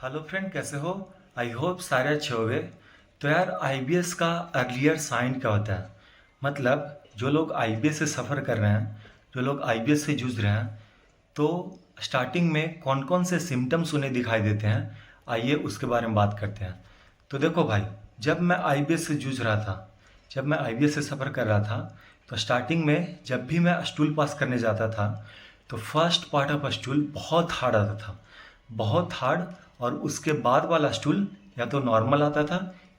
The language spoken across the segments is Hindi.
हेलो फ्रेंड, कैसे हो? आई होप सारे अच्छे होंगे। तो यार, आईबीएस का अर्लियर साइन क्या होता है? मतलब जो लोग आईबीएस से सफ़र कर रहे हैं, जो लोग आईबीएस से जूझ रहे हैं, तो स्टार्टिंग में कौन कौन से सिम्टम्स उन्हें दिखाई देते हैं, आइए उसके बारे में बात करते हैं। तो देखो भाई, जब मैं आईबीएस से जूझ रहा था, जब मैं आईबीएस से सफ़र कर रहा था, तो स्टार्टिंग में जब भी मैं स्टूल पास करने जाता था, तो फर्स्ट पार्ट ऑफ स्टूल बहुत हार्ड आता था, बहुत हार्ड। और उसके बाद वाला स्टूल या तो नॉर्मल आता था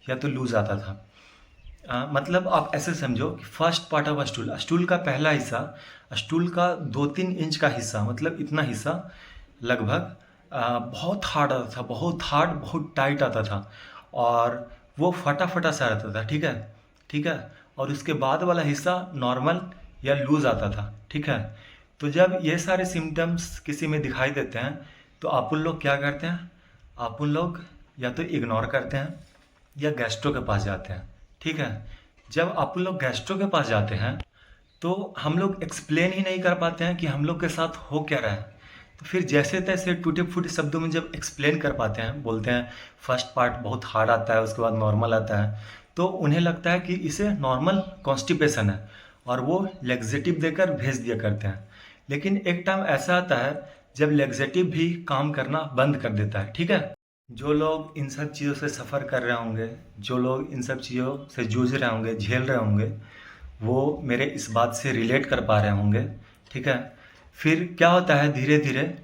या तो लूज आता था। मतलब आप ऐसे समझो कि first part of stool, stool का पहला हिस्सा, स्टूल का 2-3 इंच का हिस्सा, मतलब इतना हिस्सा लगभग बहुत हार्ड आता था, बहुत हार्ड, बहुत टाइट आता था। और वो फटा फटा सा रहता था, ठीक है, ठीक है। और उसके बाद वाला हिस्सा नॉर्मल या लूज आता था, ठीक है। तो जब ये सारे सिम्टम्स किसी में दिखाई देते हैं, तो आप उन लोग क्या करते हैं? आप उन लोग या तो इग्नोर करते हैं या गैस्ट्रो के पास जाते हैं, ठीक है। जब आप लोग गैस्ट्रो के पास जाते हैं, तो हम लोग एक्सप्लेन ही नहीं कर पाते हैं कि हम लोग के साथ हो क्या रहा है। तो फिर जैसे तैसे टूटे फूटे शब्दों में जब एक्सप्लेन कर पाते हैं, बोलते हैं फर्स्ट पार्ट बहुत हार्ड आता है, उसके बाद नॉर्मल आता है, तो उन्हें लगता है कि इसे नॉर्मल कॉन्स्टिपेशन है, और वो लेग्जेटिव देकर भेज दिया करते हैं। लेकिन एक टाइम ऐसा आता है जब लेग्जेटिव भी काम करना बंद कर देता है, ठीक है। जो लोग इन सब चीज़ों से सफ़र कर रहे होंगे, जो लोग इन सब चीज़ों से जूझ रहे होंगे, झेल रहे होंगे, वो मेरे इस बात से रिलेट कर पा रहे होंगे, ठीक है। फिर क्या होता है धीरे धीरे,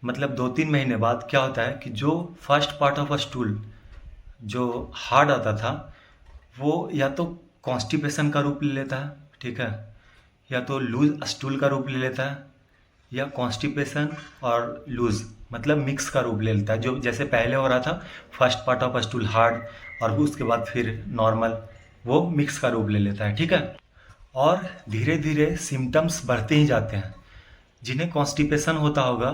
मतलब 2-3 महीने बाद क्या होता है कि जो first part of a stool जो हार्ड आता था, वो या तो कॉन्स्टिपेशन का रूप ले लेता है, ठीक है, या तो लूज स्टूल का रूप ले लेता है, या कॉन्स्टिपेशन और लूज मतलब मिक्स का रूप ले लेता है। जो जैसे पहले हो रहा था, first part of stool hard, और उसके बाद फिर नॉर्मल, वो मिक्स का रूप ले लेता है, ठीक है। और धीरे धीरे सिम्टम्स बढ़ते ही जाते हैं। जिन्हें कॉन्स्टिपेशन होता होगा,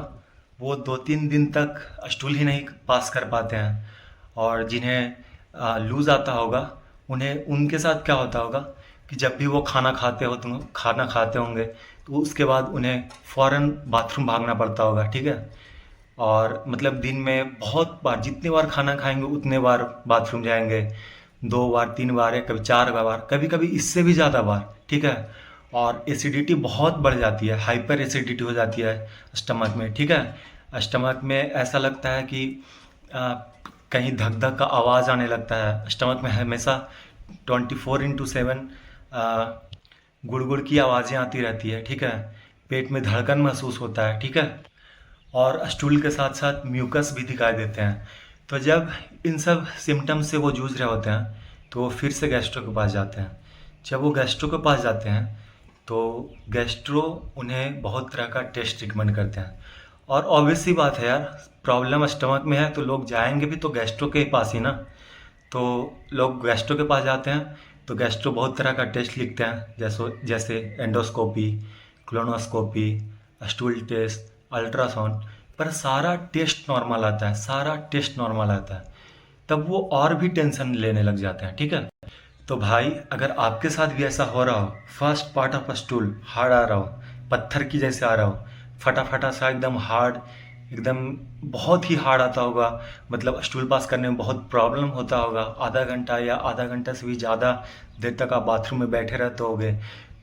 वो 2-3 दिन तक स्टूल ही नहीं पास कर पाते हैं। और जिन्हें लूज़ आता होगा, उन्हें उनके साथ क्या होता होगा कि जब भी वो खाना खाते होंगे, तो उसके बाद उन्हें फ़ौरन बाथरूम भागना पड़ता होगा, ठीक है। और मतलब दिन में बहुत बार, जितनी बार खाना खाएंगे उतने बार बाथरूम जाएंगे, 2 बार 3 बार या कभी 4 बार, कभी कभी इससे भी ज़्यादा बार, ठीक है। और एसिडिटी बहुत बढ़ जाती है, हाइपर एसिडिटी हो जाती है स्टमक में, ठीक है। स्टमक में ऐसा लगता है कि आ, कहीं धक धक का आवाज़ आने लगता है स्टमक में, हमेशा 24/7 गुड़ की आवाज़ें आती रहती है, ठीक है। पेट में धड़कन महसूस होता है, ठीक है। और स्टूल के साथ साथ म्यूकस भी दिखाई देते हैं। तो जब इन सब सिम्टम्स से वो जूझ रहे होते हैं, तो वो फिर से गैस्ट्रो के पास जाते हैं। जब वो गैस्ट्रो के पास जाते हैं, तो गैस्ट्रो उन्हें बहुत तरह का टेस्ट रिकमेंड करते हैं। और ऑब्वियस सी बात है यार, प्रॉब्लम स्टमक में है तो लोग जाएंगे भी तो गैस्ट्रो के पास ही ना। तो लोग गैस्ट्रो के पास जाते हैं, तो गैस्ट्रो बहुत तरह का टेस्ट लिखते हैं, जैसे जैसे endoscopy, colonoscopy, stool test, ultrasound. पर सारा टेस्ट नॉर्मल आता है, सारा टेस्ट नॉर्मल आता है। तब वो और भी टेंशन लेने लग जाते हैं, ठीक है। तो भाई, अगर आपके साथ भी ऐसा हो रहा हो, first part of stool hard आ रहा हो, पत्थर की जैसे आ रहा हो, फटा फटा सा एकदम हार्ड, एकदम बहुत ही हार्ड आता होगा, मतलब स्टूल पास करने में बहुत प्रॉब्लम होता होगा, आधा घंटा या आधा घंटा से भी ज़्यादा देर तक आप बाथरूम में बैठे रहते होगे,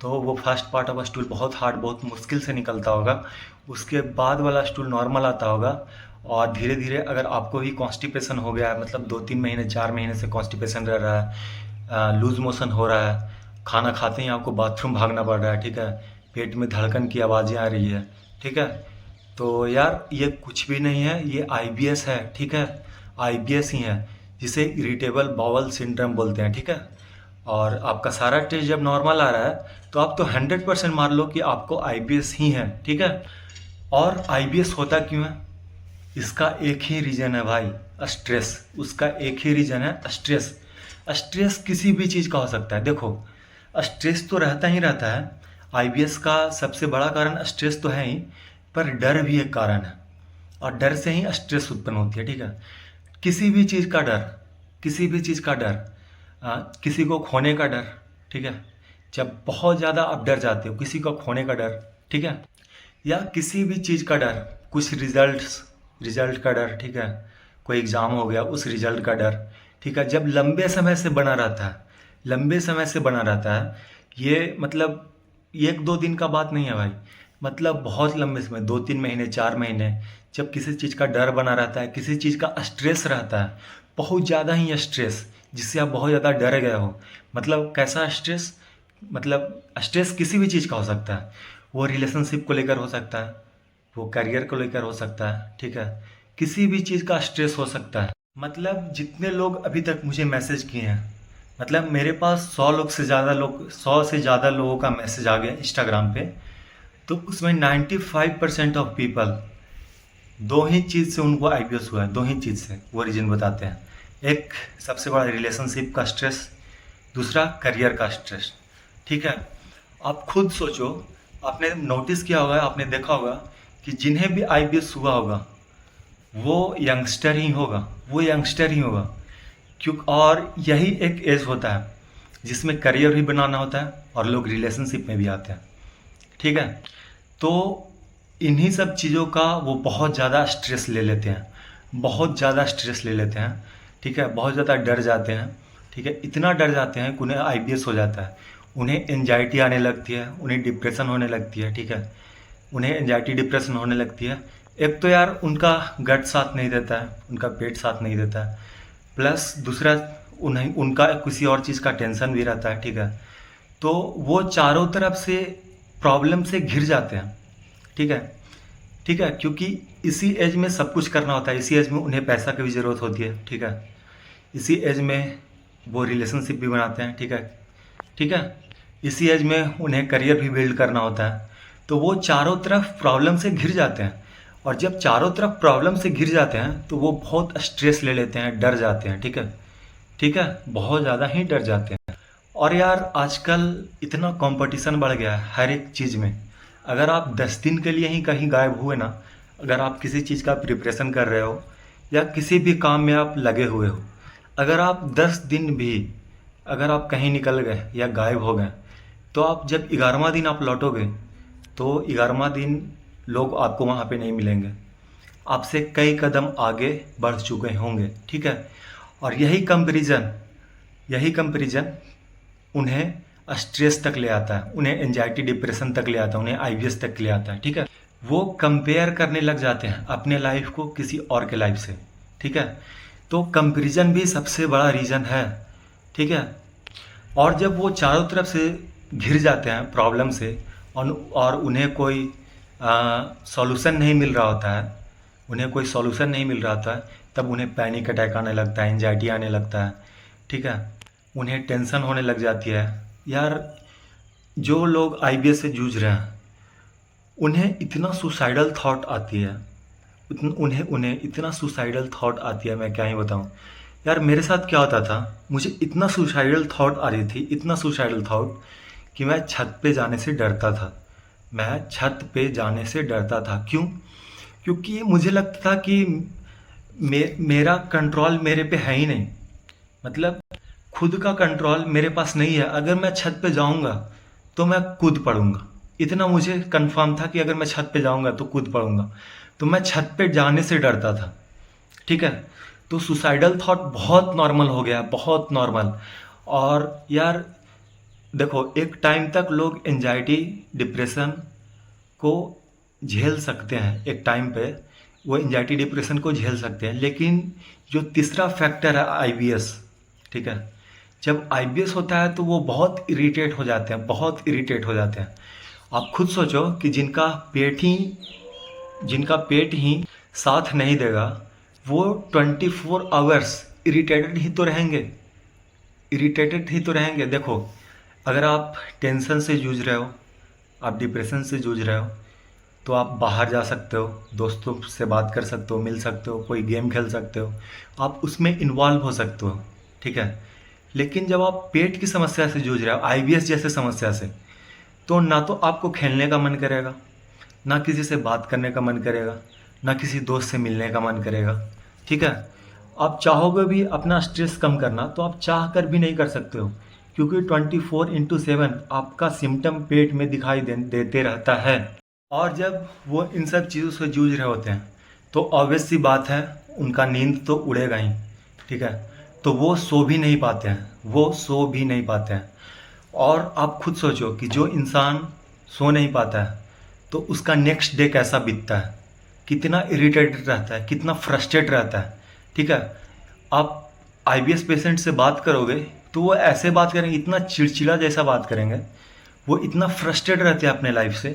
तो वो फर्स्ट पार्ट ऑफ स्टूल बहुत हार्ड, बहुत मुश्किल से निकलता होगा। उसके बाद वाला स्टूल नॉर्मल आता होगा। और धीरे धीरे अगर आपको भी कॉन्स्टिपेशन हो गया है, मतलब 2-3 महीने 4 महीने से कॉन्स्टिपेशन रह रहा है, लूज मोशन हो रहा है, खाना खाते ही आपको बाथरूम भागना पड़ रहा है, ठीक है, पेट में धड़कन की आवाज़ें आ रही है, ठीक है। तो यार, ये कुछ भी नहीं है, ये आईबीएस है, ठीक है। आईबीएस ही है, जिसे इरिटेबल बाउल सिंड्रोम बोलते हैं, ठीक है। और आपका सारा टेस्ट जब नॉर्मल आ रहा है, तो आप तो 100% मान लो कि आपको आईबीएस ही है, ठीक है। और आईबीएस होता क्यों है? इसका एक ही रीज़न है भाई, स्ट्रेस। उसका एक ही रीज़न है, स्ट्रेस। स्ट्रेस किसी भी चीज़ का हो सकता है। देखो, स्ट्रेस तो रहता ही रहता है। आईबीएस का सबसे बड़ा कारण स्ट्रेस तो है ही, पर डर भी एक कारण है। और डर से ही स्ट्रेस उत्पन्न होती है, ठीक है। किसी भी चीज़ का डर, किसी भी चीज़ का डर, किसी को खोने का डर, ठीक है। जब बहुत ज़्यादा आप डर जाते हो, किसी को खोने का डर, ठीक है, या किसी भी चीज़ का डर, कुछ रिजल्ट का डर, ठीक है, कोई एग्ज़ाम हो गया उस रिजल्ट का डर, ठीक है, जब लंबे समय से बना रहता है, लंबे समय से बना रहता है, ये मतलब 1-2 दिन का बात नहीं है भाई, मतलब बहुत लंबे समय 2-3 महीने 4 महीने, जब किसी चीज़ का डर बना रहता है, किसी चीज़ का स्ट्रेस रहता है, बहुत ज़्यादा ही स्ट्रेस, जिससे आप बहुत ज़्यादा डर गए हो। मतलब कैसा स्ट्रेस? मतलब स्ट्रेस किसी भी चीज़ का हो सकता है, वो रिलेशनशिप को लेकर हो सकता है, वो करियर को लेकर हो सकता है, ठीक है, किसी भी चीज़ का स्ट्रेस हो सकता है। मतलब जितने लोग अभी तक मुझे मैसेज किए हैं, मतलब मेरे पास 100 से ज़्यादा लोगों का मैसेज आ गया इंस्टाग्राम पे, तो उसमें 95% ऑफ पीपल दो ही चीज़ से उनको आईबीएस हुआ है, दो ही चीज़ से वो रीज़न बताते हैं। एक सबसे बड़ा रिलेशनशिप का स्ट्रेस, दूसरा करियर का स्ट्रेस, ठीक है। आप खुद सोचो, आपने नोटिस किया होगा, आपने देखा होगा कि जिन्हें भी आईबीएस हुआ होगा वो यंगस्टर ही होगा, वो यंगस्टर ही होगा, क्यों? और यही एक एज होता है जिसमें करियर भी बनाना होता है और लोग रिलेशनशिप में भी आते हैं, ठीक है। तो इन्हीं सब चीज़ों का वो बहुत ज़्यादा स्ट्रेस ले लेते हैं, बहुत ज़्यादा स्ट्रेस ले लेते हैं, ठीक है, बहुत ज़्यादा डर जाते हैं, ठीक है, इतना डर जाते हैं कि उन्हें आईबीएस हो जाता है, उन्हें एंजाइटी आने लगती है, उन्हें डिप्रेशन होने लगती है, ठीक है, उन्हें एंजाइटी डिप्रेशन होने लगती है। एक तो यार उनका गट साथ नहीं देता है, उनका पेट साथ नहीं देता है, प्लस दूसरा उन्हें उनका किसी और चीज़ का टेंशन भी रहता है, ठीक है। तो वो चारों तरफ से प्रॉब्लम से घिर जाते हैं, ठीक है, ठीक है, क्योंकि इसी एज में सब कुछ करना होता है, इसी एज में उन्हें पैसा की भी ज़रूरत होती है, ठीक है, इसी एज में वो रिलेशनशिप भी बनाते हैं, ठीक है, ठीक है, इसी एज में उन्हें करियर भी बिल्ड करना होता है। तो वो चारों तरफ प्रॉब्लम से घिर जाते हैं, और जब चारों तरफ प्रॉब्लम से घिर जाते हैं तो वो बहुत स्ट्रेस ले लेते हैं, डर जाते हैं, ठीक है, ठीक है, बहुत ज़्यादा ही डर जाते हैं। और यार आजकल इतना कंपटीशन बढ़ गया है हर एक चीज़ में। अगर आप 10 दिन के लिए ही कहीं गायब हुए ना, अगर आप किसी चीज़ का प्रिपरेशन कर रहे हो या किसी भी काम में आप लगे हुए हो, अगर आप 10 दिन भी अगर आप कहीं निकल गए या गायब हो गए, तो आप जब 11वां दिन आप लौटोगे तो 11वां दिन लोग आपको वहाँ पे नहीं मिलेंगे, आपसे कई कदम आगे बढ़ चुके होंगे, ठीक है। और यही कंपैरिजन उन्हें स्ट्रेस तक ले आता है, उन्हें एंजाइटी डिप्रेशन तक ले आता है, उन्हें आईबीएस तक ले आता है, ठीक है। वो कंपेयर करने लग जाते हैं अपने लाइफ को किसी और के लाइफ से, ठीक है। तो कंपैरिजन भी सबसे बड़ा रीज़न है, ठीक है। और जब वो चारों तरफ से घिर जाते हैं प्रॉब्लम से, और उन्हें कोई सॉल्यूशन नहीं मिल रहा होता है, उन्हें कोई सॉल्यूशन नहीं मिल रहा होता है, तब उन्हें पैनिक अटैक आने लगता है, एंजाइटी आने लगता है, ठीक है, उन्हें टेंशन होने लग जाती है। यार जो लोग आईबीएस से जूझ रहे हैं उन्हें इतना सुसाइडल थॉट आती है, उन्हें उन्हें इतना सुसाइडल थॉट आती है, मैं क्या ही बताऊँ। यार मेरे साथ क्या होता था, मुझे इतना सुसाइडल थॉट आ रही थी, इतना सुसाइडल थॉट कि मैं छत पे जाने से डरता था, मैं छत पे जाने से डरता था। क्यों? क्योंकि मुझे लगता था कि मेरा कंट्रोल मेरे पे है ही नहीं, मतलब खुद का कंट्रोल मेरे पास नहीं है। अगर मैं छत पे जाऊंगा तो मैं कूद पड़ूंगा, इतना मुझे कंफर्म था कि अगर मैं छत पे जाऊंगा तो कूद पड़ूंगा, तो मैं छत पे जाने से डरता था, ठीक है। तो सुसाइडल थॉट बहुत नॉर्मल हो गया, बहुत नॉर्मल। और यार देखो, एक टाइम तक लोग एंजाइटी डिप्रेशन को झेल सकते हैं, एक टाइम पे वो एंजाइटी डिप्रेशन को झेल सकते हैं, लेकिन जो तीसरा फैक्टर है आईबीएस, ठीक है, जब आईबीएस होता है तो वो बहुत इरिटेट हो जाते हैं, बहुत इरिटेट हो जाते हैं। आप खुद सोचो कि जिनका पेट ही साथ नहीं देगा, वो 24 आवर्स इरिटेटेड ही तो रहेंगे, इरिटेटेड ही तो रहेंगे। देखो, अगर आप टेंशन से जूझ रहे हो, आप डिप्रेशन से जूझ रहे हो, तो आप बाहर जा सकते हो, दोस्तों से बात कर सकते हो, मिल सकते हो, कोई गेम खेल सकते हो, आप उसमें इन्वॉल्व हो सकते हो, ठीक है। लेकिन जब आप पेट की समस्या से जूझ रहे हो, आईबीएस जैसे समस्या से, तो ना तो आपको खेलने का मन करेगा, ना किसी से बात करने का मन करेगा, ना किसी दोस्त से मिलने का मन करेगा, ठीक है। आप चाहोगे भी अपना स्ट्रेस कम करना तो आप चाह कर भी नहीं कर सकते हो, क्योंकि 24/7 आपका सिम्टम पेट में दिखाई देते रहता है। और जब वो इन सब चीज़ों से जूझ रहे होते हैं तो ऑब्वियस सी बात है, उनका नींद तो उड़ेगा ही, ठीक है। तो वो सो भी नहीं पाते हैं, वो सो भी नहीं पाते हैं। और आप खुद सोचो कि जो इंसान सो नहीं पाता है तो उसका नेक्स्ट डे कैसा बीतता है, कितना इरिटेटेड रहता है, कितना फ्रस्ट्रेट रहता है, ठीक है। आप आईबीएस पेशेंट से बात करोगे तो वो ऐसे बात करेंगे, इतना चिड़चिड़ा जैसा बात करेंगे, वो इतना फ्रस्ट्रेट रहते हैं अपने लाइफ से।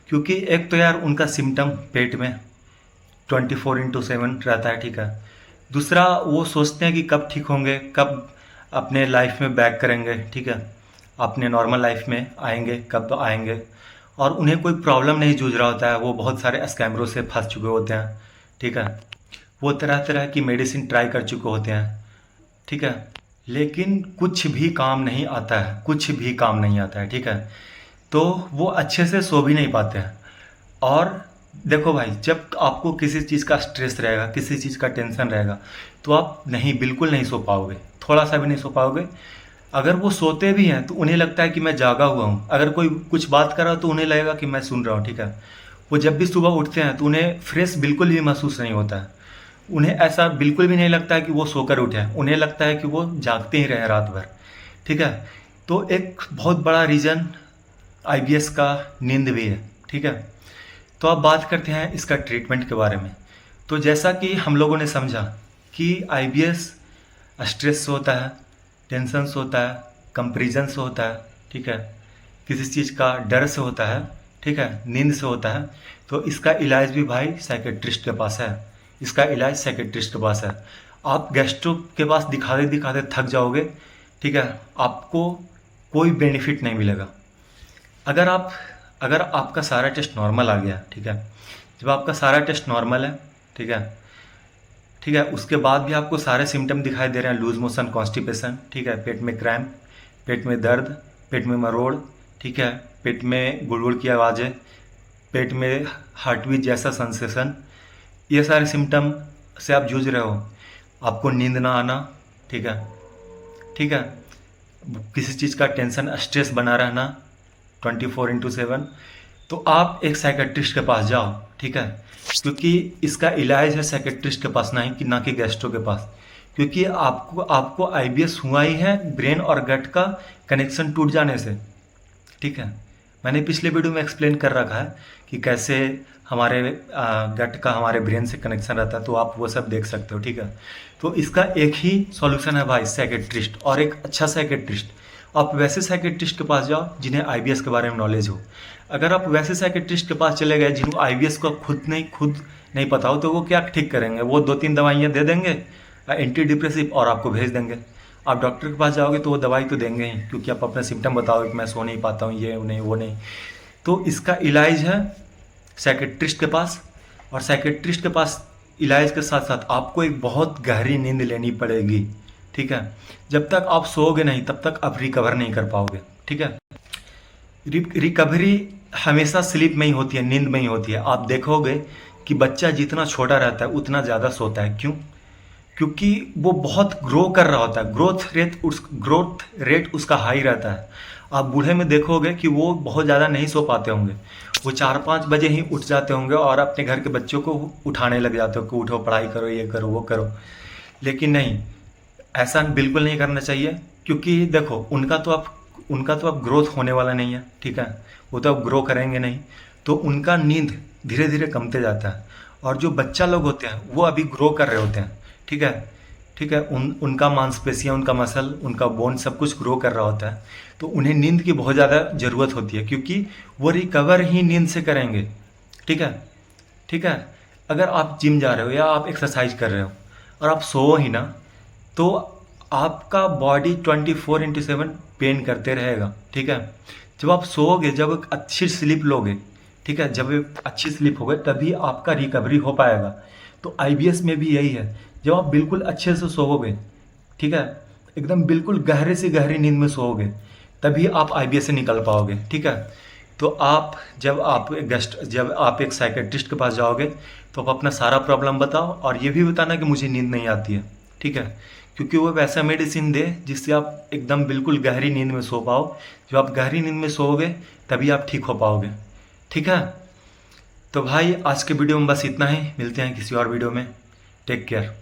क्योंकि एक तो यार उनका सिम्टम पेट में 24/7 रहता है, ठीक है। दूसरा, वो सोचते हैं कि कब ठीक होंगे, कब अपने लाइफ में बैक करेंगे, ठीक है, अपने नॉर्मल लाइफ में आएंगे, कब आएंगे। और उन्हें कोई प्रॉब्लम नहीं जूझ रहा होता है, वो बहुत सारे स्कैमरों से फंस चुके होते हैं, ठीक है। वो तरह तरह की मेडिसिन ट्राई कर चुके होते हैं, ठीक है, लेकिन कुछ भी काम नहीं आता है, कुछ भी काम नहीं आता है, ठीक है। तो वो अच्छे से सो भी नहीं पाते हैं। और देखो भाई, जब आपको किसी चीज़ का स्ट्रेस रहेगा, किसी चीज़ का टेंशन रहेगा, तो आप नहीं, बिल्कुल नहीं सो पाओगे, थोड़ा सा भी नहीं सो पाओगे। अगर वो सोते भी हैं तो उन्हें लगता है कि मैं जागा हुआ हूँ, अगर कोई कुछ बात कर रहा हो तो उन्हें लगेगा कि मैं सुन रहा हूँ, ठीक है। वो जब भी सुबह उठते हैं तो उन्हें फ्रेश बिल्कुल भी महसूस नहीं होता है, उन्हें ऐसा बिल्कुल भी नहीं लगता है कि वो सोकर उठे हैं, उन्हें लगता है कि वो जागते ही रहे रात भर, ठीक है। तो एक बहुत बड़ा रीज़न आईबीएस का नींद भी है, ठीक है। तो अब बात करते हैं इसका ट्रीटमेंट के बारे में। तो जैसा कि हम लोगों ने समझा कि आईबीएस स्ट्रेस से होता है, टेंशन से होता है, कंपैरिजन से होता है, ठीक है, किसी चीज़ का डर से होता है, ठीक है, नींद से होता है। तो इसका इलाज भी भाई साइकेट्रिस्ट के पास है, इसका इलाज साइकेट्रिस्ट के पास है। आप गैस्ट्रो के पास दिखाते दिखाते थक जाओगे, ठीक है, आपको कोई बेनिफिट नहीं मिलेगा। अगर आपका सारा टेस्ट नॉर्मल आ गया, ठीक है, जब आपका सारा टेस्ट नॉर्मल है, ठीक है, ठीक है, उसके बाद भी आपको सारे सिम्टम दिखाई दे रहे हैं, लूज मोशन, कॉन्स्टिपेशन, ठीक है, पेट में क्रैम्प, पेट में दर्द, पेट में मरोड़, ठीक है, पेट में गुड़गुड़ की आवाज़ें, पेट में हार्टबीट जैसा सेंसेशन, ये सारे सिम्टम से आप जूझ रहे हो, आपको नींद ना आना, ठीक है, ठीक है, किसी चीज़ का टेंशन, स्ट्रेस बना रहना 24/7, तो आप एक साइकेट्रिस्ट के पास जाओ, ठीक है। क्योंकि इसका इलाज है साइकेट्रिस्ट के पास, ना कि गैस्ट्रो के पास। क्योंकि आपको आईबीएस हुआ ही है ब्रेन और गट का कनेक्शन टूट जाने से, ठीक है। मैंने पिछले वीडियो में एक्सप्लेन कर रखा है कि कैसे हमारे गट का हमारे ब्रेन से कनेक्शन रहता है, तो आप वो सब देख सकते हो, ठीक है। तो इसका एक ही सॉल्यूशन है भाई, साइकेट्रिस्ट, और एक अच्छा साइकेट्रिस्ट। आप वैसे साइकेट्रिस्ट के पास जाओ जिन्हें आईबीएस के बारे में नॉलेज हो। अगर आप वैसे साइकेट्रिस्ट के पास चले गए जिनको आईबीएस को खुद नहीं पता हो, तो वो क्या ठीक करेंगे, वो 2-3 दवाइयाँ दे देंगे एंटी डिप्रेसिव और आपको भेज देंगे। आप डॉक्टर के पास जाओगे तो वो दवाई तो देंगे ही, क्योंकि आप अपने सिम्टम बताओगे कि मैं सो नहीं पाता हूँ, ये नहीं वो नहीं। तो इसका इलाज है साइकेट्रिस्ट के पास। और साइकेट्रिस्ट के पास इलाज के साथ साथ आपको एक बहुत गहरी नींद लेनी पड़ेगी, ठीक है। जब तक आप सोओगे नहीं तब तक आप रिकवर नहीं कर पाओगे, ठीक है। रिकवरी हमेशा स्लीप में ही होती है, नींद में ही होती है। आप देखोगे कि बच्चा जितना छोटा रहता है उतना ज़्यादा सोता है। क्यों? क्योंकि वो बहुत ग्रो कर रहा होता है, ग्रोथ रेट उसका हाई रहता है। आप बूढ़े में देखोगे कि वो बहुत ज़्यादा नहीं सो पाते होंगे, वो 4-5 बजे ही उठ जाते होंगे और अपने घर के बच्चों को उठाने लग जाते हो कि उठो, पढ़ाई करो, ये करो, वो करो। लेकिन नहीं, ऐसा बिल्कुल नहीं करना चाहिए। क्योंकि देखो, उनका तो अब ग्रोथ होने वाला नहीं है, ठीक है, वो तो अब ग्रो करेंगे नहीं, तो उनका नींद धीरे धीरे कमते जाता है। और जो बच्चा लोग होते हैं वो अभी ग्रो कर रहे होते हैं, ठीक है, ठीक है, उनका मांसपेशियाँ, उनका मसल, उनका बोन सब कुछ ग्रो कर रहा होता है। तो उन्हें नींद की बहुत ज़्यादा ज़रूरत होती है, क्योंकि वो रिकवर ही नींद से करेंगे, ठीक है, ठीक है। अगर आप जिम जा रहे हो या आप एक्सरसाइज कर रहे हो और आप सो ही ना, तो आपका बॉडी 24/7 पेन करते रहेगा, ठीक है। जब आप सोओगे, जब एक अच्छी स्लीप लोगे, ठीक है, जब एक अच्छी स्लीप होगे तभी आपका रिकवरी हो पाएगा। तो आईबीएस में भी यही है, जब आप बिल्कुल अच्छे से सोओगे, ठीक है, एकदम बिल्कुल गहरे से गहरी नींद में सोओगे, तभी आप आईबीएस से निकल पाओगे, ठीक है। तो जब आप एक साइकेट्रिस्ट के पास जाओगे तो आप अपना सारा प्रॉब्लम बताओ, और ये भी बताना कि मुझे नींद नहीं आती है, ठीक है। क्योंकि वो वैसा मेडिसिन दे जिससे आप एकदम बिल्कुल गहरी नींद में सो पाओ। जब आप गहरी नींद में सोओगे तभी आप ठीक हो पाओगे, ठीक है। तो भाई आज के वीडियो में बस इतना ही, मिलते हैं किसी और वीडियो में। Take care.